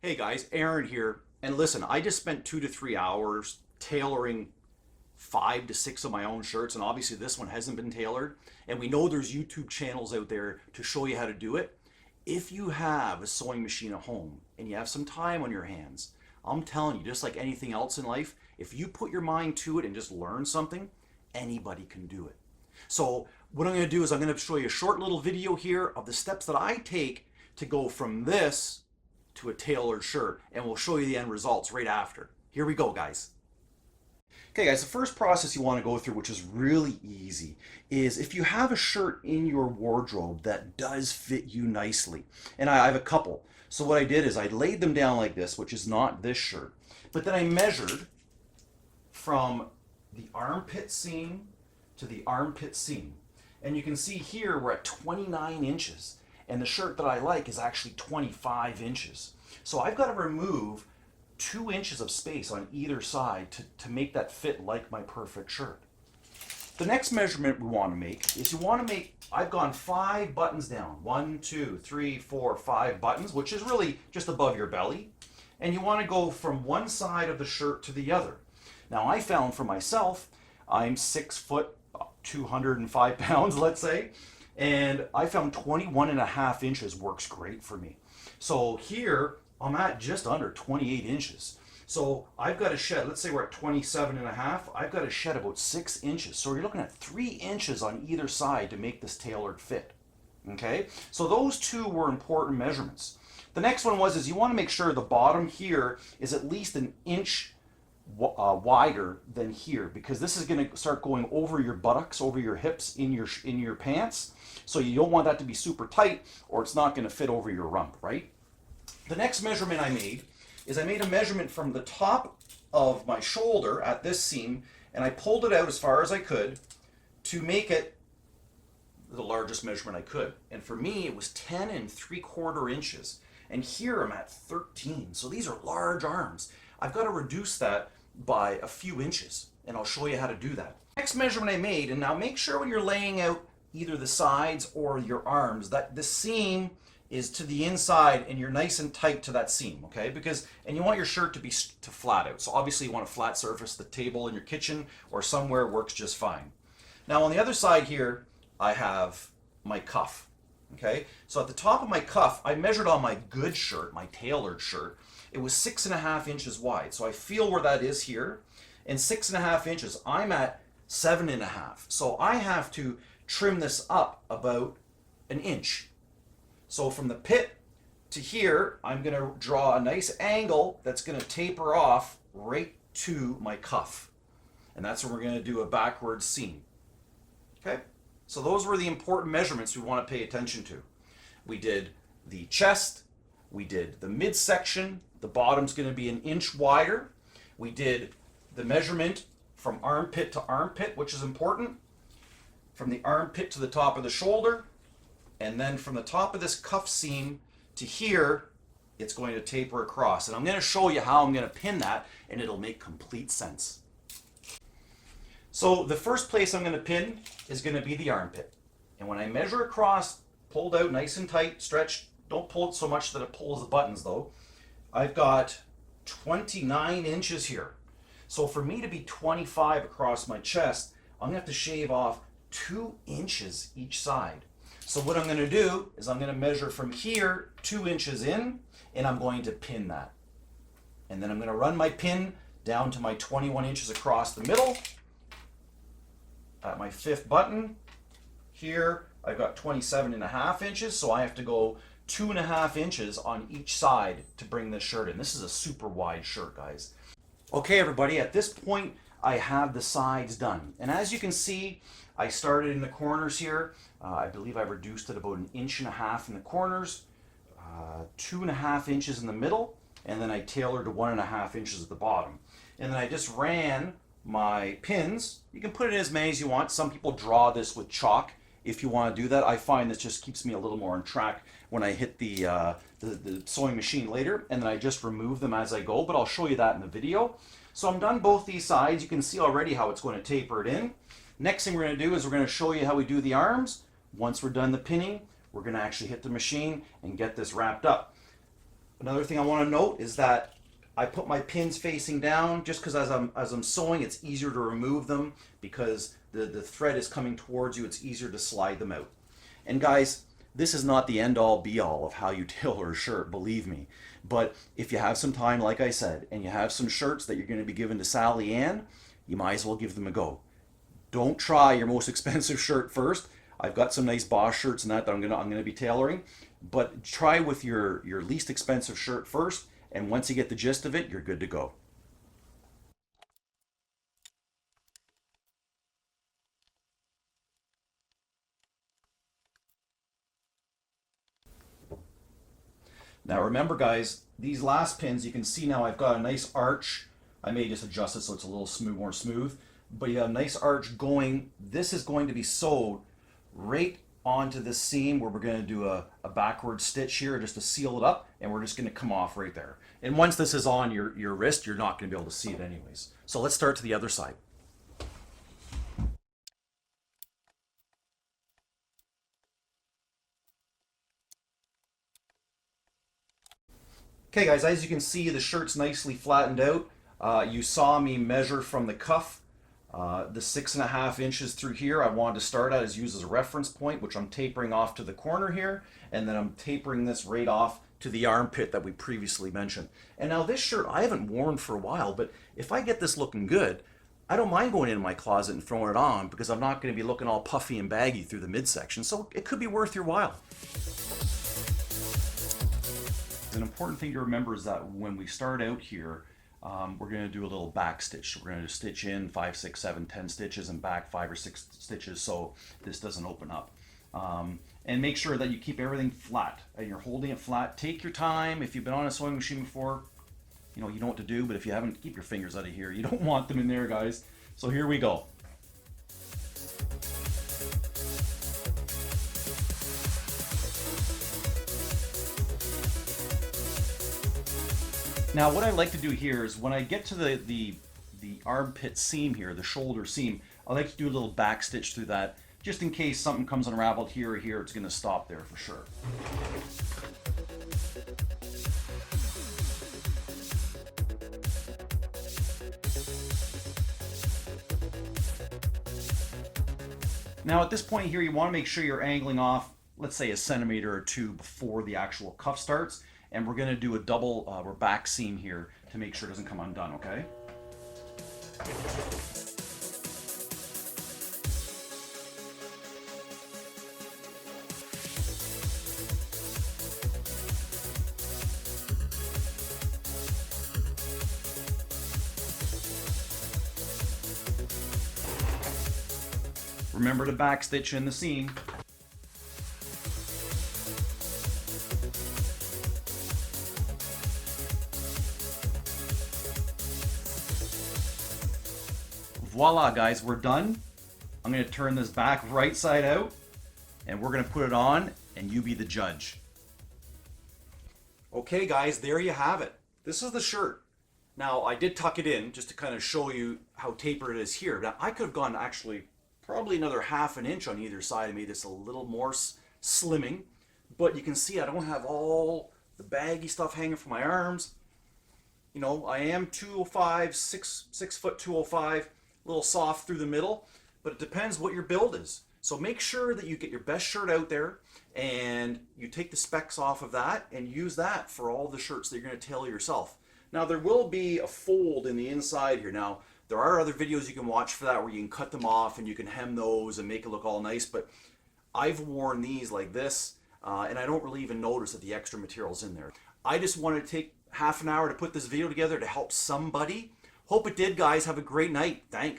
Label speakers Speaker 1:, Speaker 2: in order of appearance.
Speaker 1: Hey guys, Aaron here. And listen, I just spent 2 to 3 hours tailoring 5 to 6 of my own shirts, and obviously this one hasn't been tailored. And we know there's YouTube channels out there to show you how to do it. If you have a sewing machine at home and you have some time on your hands, I'm telling you, just like anything else in life, if you put your mind to it and just learn something, anybody can do it. So what I'm going to do is I'm going to show you a short little video here of the steps that I take to go from this to a tailored shirt, and we'll show you the end results right after. Here we go, guys. Okay guys, the first process you want to go through, which is really easy, is if you have a shirt in your wardrobe that does fit you nicely. And I have a couple. So what I did is I laid them down like this, which is not this shirt. But then I measured from the armpit seam to the armpit seam. And you can see here we're at 29 inches. And the shirt that I like is actually 25 inches. So I've got to remove 2 inches of space on either side to make that fit like my perfect shirt. The next measurement we want to make is I've gone 5 buttons down. 1, 2, 3, 4, 5 buttons, which is really just above your belly. And you want to go from one side of the shirt to the other. Now I found for myself, I'm 6 foot, 205 pounds, let's say. And I found 21.5 inches works great for me. So here I'm at just under 28 inches. So I've got to shed, let's say we're at 27.5, I've got to shed about 6 inches. So you're looking at 3 inches on either side to make this tailored fit. Okay, so those two were important measurements. The next one is you want to make sure the bottom here is at least an inch wider than here, because this is going to start going over your buttocks, over your hips in your pants. So you don't want that to be super tight or it's not going to fit over your rump, right? The next measurement I made is I made a measurement from the top of my shoulder at this seam, and I pulled it out as far as I could to make it the largest measurement I could. And for me, it was 10 3/4 inches. And here I'm at 13. So these are large arms. I've got to reduce that by a few inches, and I'll show you how to do that. Next measurement I made, and now make sure when you're laying out either the sides or your arms that the seam is to the inside and you're nice and tight to that seam, okay? And you want your shirt to flat out. So obviously you want a flat surface. The table in your kitchen or somewhere works just fine. Now on the other side here, I have my cuff, okay? So at the top of my cuff, I measured on my good shirt, my tailored shirt. It was 6.5 inches wide. So I feel where that is here. And 6.5 inches, I'm at 7.5. So I have to trim this up about an inch. So from the pit to here, I'm going to draw a nice angle that's going to taper off right to my cuff. And that's where we're going to do a backward seam. Okay? So those were the important measurements we want to pay attention to. We did the chest, we did the midsection, the bottom's going to be an inch wider. We did the measurement from armpit to armpit, which is important. From the armpit to the top of the shoulder, and then from the top of this cuff seam to here, it's going to taper across. And I'm going to show you how I'm going to pin that, and it'll make complete sense. So the first place I'm going to pin is going to be the armpit. And when I measure across, pulled out nice and tight, stretched, don't pull it so much that it pulls the buttons though, I've got 29 inches here. So for me to be 25 across my chest, I'm going to have to shave off 2 inches each side. So what I'm going to do is I'm going to measure from here 2 inches in, and I'm going to pin that. And then I'm going to run my pin down to my 21 inches across the middle. At my 5th button, here I've got 27.5 inches, so I have to go 2.5 inches on each side to bring this shirt in. This is a super wide shirt, guys. Okay, everybody, at this point, I have the sides done. And as you can see, I started in the corners here. I believe I reduced it about 1.5 inches in the corners, 2.5 inches in the middle, and then I tailored to 1.5 inches at the bottom. And then I just ran my pins. You can put in as many as you want. Some people draw this with chalk. If you want to do that, I find this just keeps me a little more on track when I hit the sewing machine later, and then I just remove them as I go, but I'll show you that in the video. So I'm done both these sides. You can see already how it's going to taper it in. Next thing we're going to do is we're going to show you how we do the arms. Once we're done the pinning, we're going to actually hit the machine and get this wrapped up. Another thing I want to note is that I put my pins facing down just because as I'm sewing, it's easier to remove them because the thread is coming towards you. It's easier to slide them out. And guys, this is not the end all be all of how you tailor a shirt, believe me. But if you have some time, like I said, and you have some shirts that you're going to be giving to Sally Ann, you might as well give them a go. Don't try your most expensive shirt first. I've got some nice Bosch shirts and that I'm gonna be tailoring, but try with your least expensive shirt first, and once you get the gist of it, you're good to go. Now remember guys, these last pins, you can see now I've got a nice arch. I may just adjust it so it's a little smooth, more smooth, but you have a nice arch going. This is going to be sewed right onto the seam where we're going to do a backward stitch here just to seal it up, and we're just going to come off right there. And once this is on your wrist, you're not going to be able to see it anyways. So let's start to the other side. Okay guys, as you can see, the shirt's nicely flattened out. You saw me measure from the cuff. The 6.5 inches through here I wanted to start at is used as a reference point, which I'm tapering off to the corner here, and then I'm tapering this right off to the armpit that we previously mentioned. And now this shirt I haven't worn for a while, but if I get this looking good, I don't mind going into my closet and throwing it on because I'm not going to be looking all puffy and baggy through the midsection, so it could be worth your while. An important thing to remember is that when we start out here, we're going to do a little back stitch. We're going to stitch in 5, 6, 7, 10 stitches and back 5 or 6 stitches so this doesn't open up. And make sure that you keep everything flat and you're holding it flat. Take your time. If you've been on a sewing machine before, you know what to do, but if you haven't, keep your fingers out of here. You don't want them in there, guys. So here we go. Now what I like to do here is when I get to the armpit seam here, the shoulder seam, I like to do a little back stitch through that, just in case something comes unraveled here or here, it's going to stop there for sure. Now at this point here, you want to make sure you're angling off, let's say 1 centimeter or 2 before the actual cuff starts. And we're going to do a double back seam here to make sure it doesn't come undone, okay? Remember to back stitch in the seam. Voila guys, we're done. I'm going to turn this back right side out and we're going to put it on and you be the judge. Okay guys, there you have it. This is the shirt. Now I did tuck it in just to kind of show you how tapered it is here. Now I could have gone actually probably another 1/2 inch on either side of me. This a little more slimming, but you can see I don't have all the baggy stuff hanging from my arms. You know, I am 205, 6 foot 205. A little soft through the middle, but it depends what your build is. So make sure that you get your best shirt out there and you take the specs off of that and use that for all the shirts that you're going to tailor yourself. Now there will be a fold in the inside here. Now there are other videos you can watch for that where you can cut them off and you can hem those and make it look all nice, but I've worn these like this and I don't really even notice that the extra material's in there. I just wanted to take 1/2 hour to put this video together to help somebody. Hope it did, guys. Have a great night. Thanks.